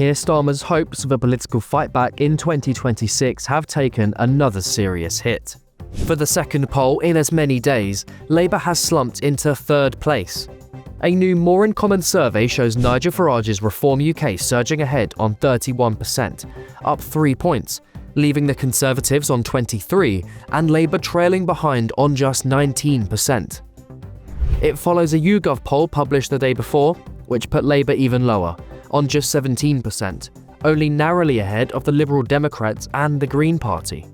Keir Starmer's hopes of a political fightback in 2026 have taken another serious hit. For the second poll in as many days, Labour has slumped into third place. A new More in Common survey shows Nigel Farage's Reform UK surging ahead on 31%, up 3 points, leaving the Conservatives on 23% and Labour trailing behind on just 19%. It follows a YouGov poll published the day before, which put Labour even lower, on just 17%, only narrowly ahead of the Liberal Democrats and the Green Party.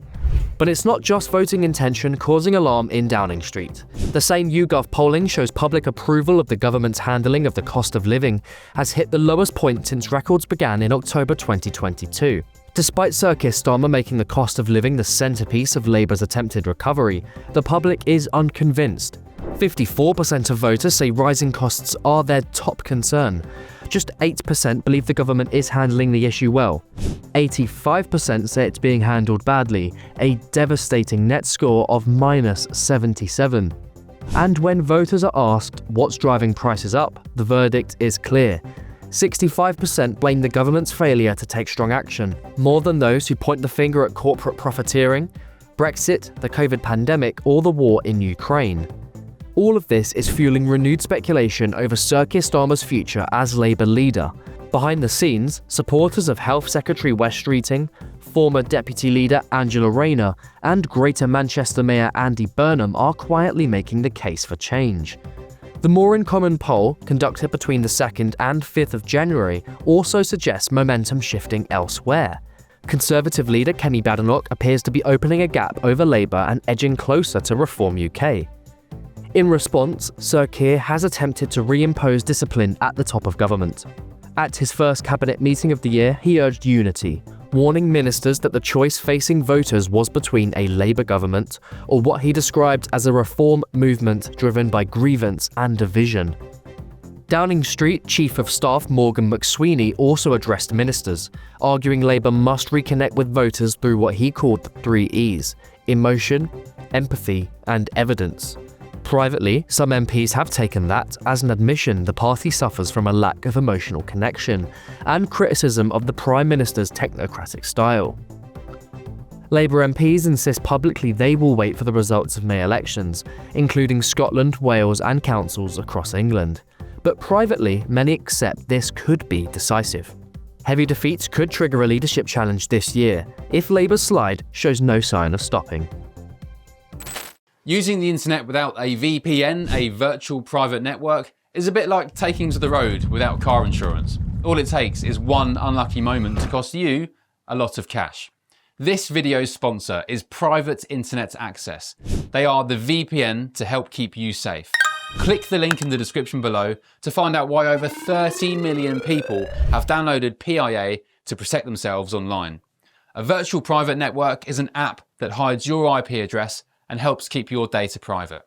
But it's not just voting intention causing alarm in Downing Street. The same YouGov polling shows public approval of the government's handling of the cost of living has hit the lowest point since records began in October 2022. Despite Sir Keir Starmer making the cost of living the centrepiece of Labour's attempted recovery, the public is unconvinced. 54% of voters say rising costs are their top concern. Just 8% believe the government is handling the issue well. 85% say it's being handled badly, a devastating net score of -77. And when voters are asked what's driving prices up, the verdict is clear. 65% blame the government's failure to take strong action, more than those who point the finger at corporate profiteering, Brexit, the COVID pandemic, or the war in Ukraine. All of this is fueling renewed speculation over Sir Keir Starmer's future as Labour leader. Behind the scenes, supporters of Health Secretary Wes Streeting, former Deputy Leader Angela Rayner, and Greater Manchester Mayor Andy Burnham are quietly making the case for change. The More in Common poll, conducted between the 2nd and 5th of January, also suggests momentum shifting elsewhere. Conservative leader Kenny Badenoch appears to be opening a gap over Labour and edging closer to Reform UK. In response, Sir Keir has attempted to reimpose discipline at the top of government. At his first cabinet meeting of the year, he urged unity, warning ministers that the choice facing voters was between a Labour government or what he described as a reform movement driven by grievance and division. Downing Street Chief of Staff Morgan McSweeney also addressed ministers, arguing Labour must reconnect with voters through what he called the 3 E's: emotion, empathy, and evidence. Privately, some MPs have taken that as an admission the party suffers from a lack of emotional connection and criticism of the Prime Minister's technocratic style. Labour MPs insist publicly they will wait for the results of May elections, including Scotland, Wales and councils across England. But privately, many accept this could be decisive. Heavy defeats could trigger a leadership challenge this year if Labour's slide shows no sign of stopping. Using the internet without a VPN, a virtual private network, is a bit like taking to the road without car insurance. All it takes is one unlucky moment to cost you a lot of cash. This video's sponsor is Private Internet Access. They are the VPN to help keep you safe. Click the link in the description below to find out why over 30 million people have downloaded PIA to protect themselves online. A virtual private network is an app that hides your IP address and helps keep your data private.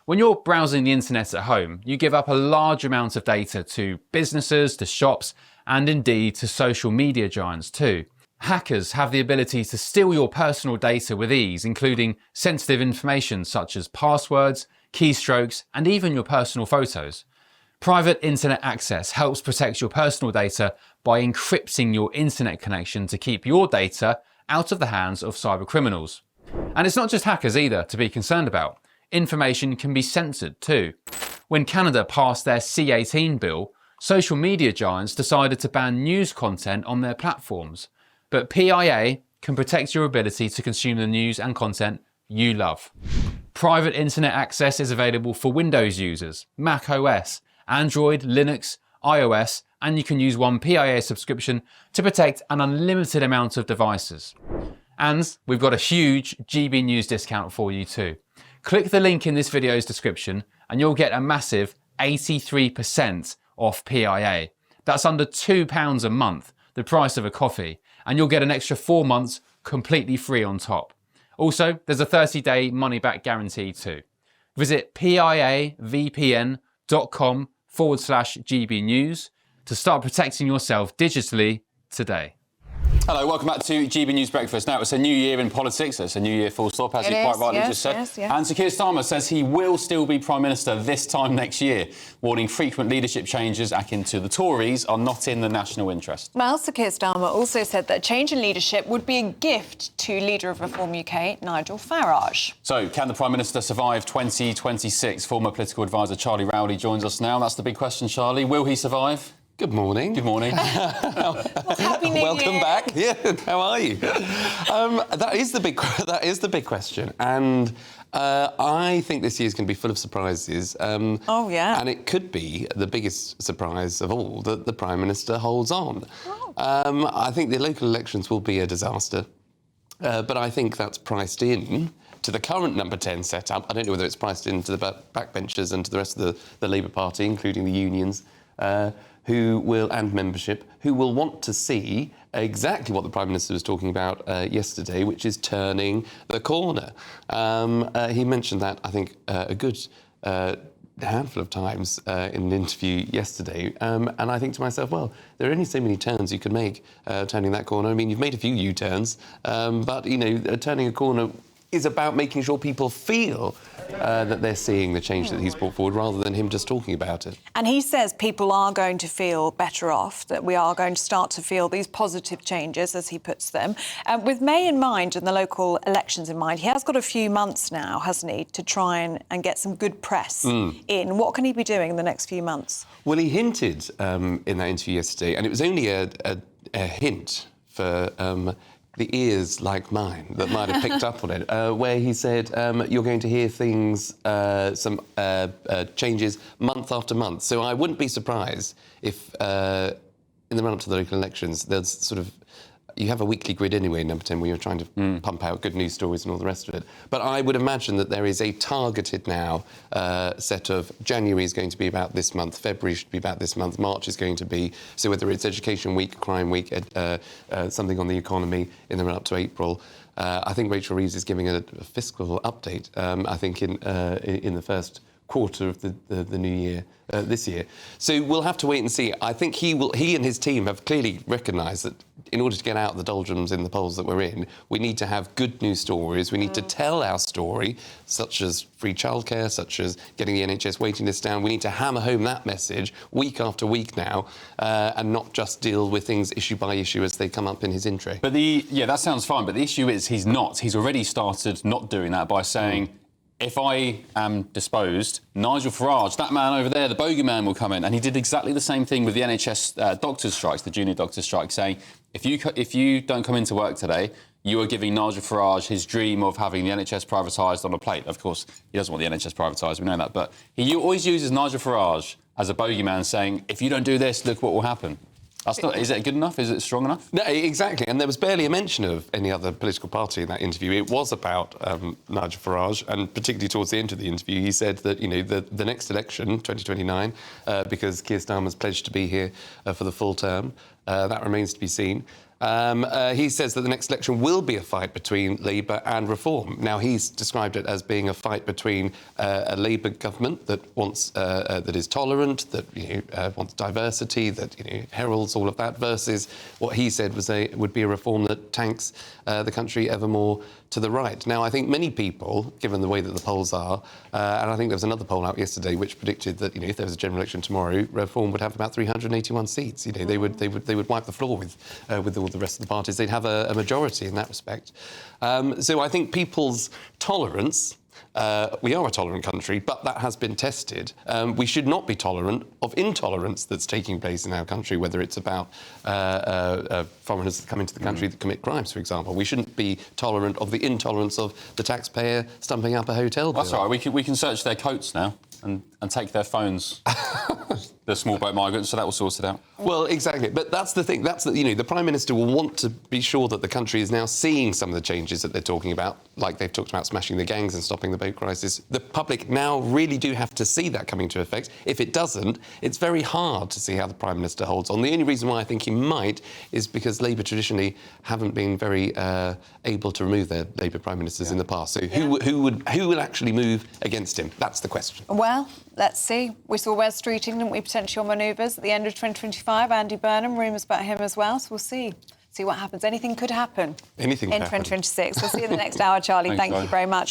When you're browsing the internet at home, you give up a large amount of data to businesses, to shops, and indeed to social media giants too. Hackers have the ability to steal your personal data with ease, including sensitive information such as passwords, keystrokes, and even your personal photos. Private Internet Access helps protect your personal data by encrypting your internet connection to keep your data out of the hands of cybercriminals. And it's not just hackers either to be concerned about. Information can be censored too. When Canada passed their C-18 bill, social media giants decided to ban news content on their platforms. But PIA can protect your ability to consume the news and content you love. Private Internet Access is available for Windows users, Mac OS, Android, Linux, iOS, and you can use one PIA subscription to protect an unlimited amount of devices. And we've got a huge GB News discount for you too. Click the link in this video's description and you'll get a massive 83% off PIA. That's under £2 a month, the price of a coffee, and you'll get an extra 4 months completely free on top. Also, there's a 30-day money-back guarantee too. Visit piavpn.com/GB News to start protecting yourself digitally today. Hello, welcome back to GB News Breakfast. Now, it's a new year in politics. It's a new year full stop, as you quite rightly just said. Yes. And Keir Starmer says he will still be Prime Minister this time next year, warning frequent leadership changes akin to the Tories are not in the national interest. Well, Sir Keir Starmer also said that change in leadership would be a gift to Leader of Reform UK, Nigel Farage. So, can the Prime Minister survive 2026? Former political advisor Charlie Rowley joins us now. That's the big question, Charlie. Will he survive? Good morning. Good morning. Happy New Welcome Year. back. Yeah, how are you? That is the big question, and I think this year's going to be full of surprises. Oh, yeah. And it could be the biggest surprise of all that the Prime Minister holds on. I think the local elections will be a disaster, but I think that's priced in to the current number 10 setup. I don't know whether it's priced into the backbenchers and to the rest of the Labour Party, including the unions. And membership, who will want to see exactly what the Prime Minister was talking about yesterday, which is turning the corner. He mentioned that, I think, a good handful of times in an interview yesterday. And I think to myself, well, there are only so many turns you can make turning that corner. I mean, you've made a few U-turns, but, you know, turning a corner is about making sure people feel that they're seeing the change that he's brought forward rather than him just talking about it. And he says people are going to feel better off, that we are going to start to feel these positive changes, as he puts them. With May in mind and the local elections in mind, he has got a few months now, hasn't he, to try and get some good press in. What can he be doing in the next few months? Well, he hinted in that interview yesterday, and it was only a hint for the ears like mine that might have picked up on it, where he said you're going to hear things, some changes month after month. So I wouldn't be surprised if in the run-up to the local elections, there's sort of... You have a weekly grid anyway, number 10, where you're trying to pump out good news stories and all the rest of it. But I would imagine that there is a targeted now set of... January is going to be about this month, February should be about this month, March is going to be... So whether it's Education Week, Crime Week, something on the economy in the run-up to April... I think Rachel Reeves is giving a fiscal update, I think, in the first quarter of the new year, this year. So we'll have to wait and see. I think he and his team have clearly recognised that in order to get out of the doldrums in the polls that we're in, we need to have good news stories. We need to tell our story, such as free childcare, such as getting the NHS waiting list down. We need to hammer home that message week after week now, and not just deal with things issue by issue as they come up in his intro. But that sounds fine, but the issue is he's not. He's already started not doing that by saying... If I am disposed, Nigel Farage, that man over there, the bogeyman, will come in. And he did exactly the same thing with the NHS doctors' strikes, the junior doctors' strike, saying, if you don't come into work today, you are giving Nigel Farage his dream of having the NHS privatised on a plate. Of course, he doesn't want the NHS privatised, we know that. But he always uses Nigel Farage as a bogeyman, saying, if you don't do this, look what will happen. Is it good enough? Is it strong enough? No, exactly. And there was barely a mention of any other political party in that interview. It was about Nigel Farage, and particularly towards the end of the interview, he said that, you know, the next election, 2029, because Keir Starmer's pledged to be here for the full term, that remains to be seen. He says that the next election will be a fight between Labour and Reform. Now, he's described it as being a fight between a Labour government that wants that is tolerant, that wants diversity, that heralds all of that, versus what he said would be a Reform that tanks the country ever more to the right. Now, I think many people, given the way that the polls are, and I think there was another poll out yesterday which predicted that if there was a general election tomorrow, Reform would have about 381 seats. They would wipe the floor with all the rest of the parties. They'd have a majority in that respect. So I think people's tolerance. We are a tolerant country, but that has been tested. We should not be tolerant of intolerance that's taking place in our country, whether it's about foreigners that come into the country that commit crimes, for example. We shouldn't be tolerant of the intolerance of the taxpayer stumping up a hotel bill. That's all right. We can search their coats now and take their phones. The small boat migrants, so that will sort it out. Well, exactly. But that's the thing. The Prime Minister will want to be sure that the country is now seeing some of the changes that they're talking about, like they've talked about smashing the gangs and stopping the boat crisis. The public now really do have to see that coming to effect. If it doesn't, it's very hard to see how the Prime Minister holds on. The only reason why I think he might is because Labour traditionally haven't been very able to remove their Labour Prime Ministers in the past. So who will actually move against him? That's the question. Well, let's see. We saw Wes Streeting, didn't we, potential manoeuvres at the end of 2025. Andy Burnham, rumours about him as well, so we'll see. See what happens. Anything could happen Anything in could happen. 2026. We'll see you in the next hour, Charlie. Thanks, Thank you guys. very much.